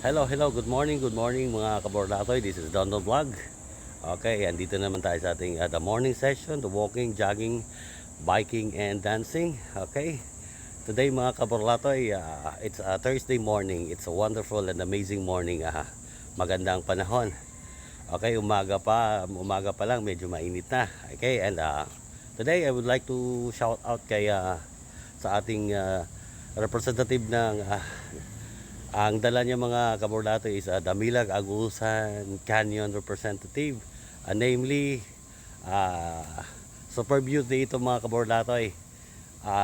Hello, good morning mga kabordatoy. This is Don Vlog. Okay, andito naman tayo sa ating the morning session, the walking, jogging, biking, and dancing. Okay, today mga kabordatoy, it's a Thursday morning. It's a wonderful and amazing morning. Magandang panahon. Okay, umaga pa lang, medyo mainit na. Okay, and today I would like to shout out kay sa ating representative ng ang dala niya mga kabordato is Damilag Agusan Canyon representative, namely super beauty ito mga kabordato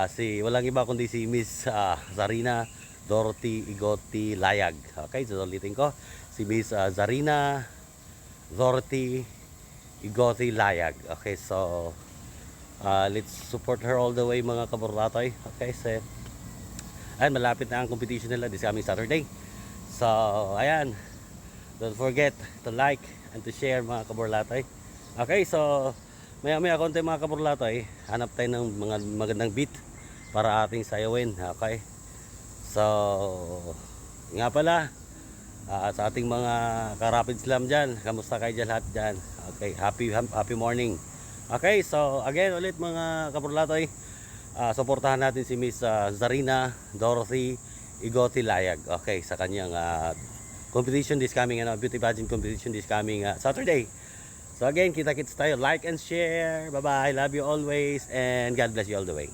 si walang iba kundi si Miss Zarina Dorothy Igoti Layag. Okay, so ulitin ko, si Miss Zarina Dorothy Igoti Layag. Okay, so let's support her all the way mga kabordato. Okay, so ayan, malapit na ang competition nila this coming Saturday. So, ayan. Don't forget to like and to share mga kaborlatay. Okay, so maya konti mga kaborlatay, hanap tayo ng mga magandang beat para ating sayawin. Okay. So, nga pala, sa ating mga ka-rapid slam dyan, kamusta kayo dyan lahat dyan? Okay, happy morning. Okay, so again ulit mga kaborlatay, suportahan natin si Miss Zarina Dorothy Igoti Layag. Okay, sa kanyang competition this coming beauty pageant competition this coming Saturday. So again, kita-kits tayo. Like and share. Bye-bye. Love you always and God bless you all the way.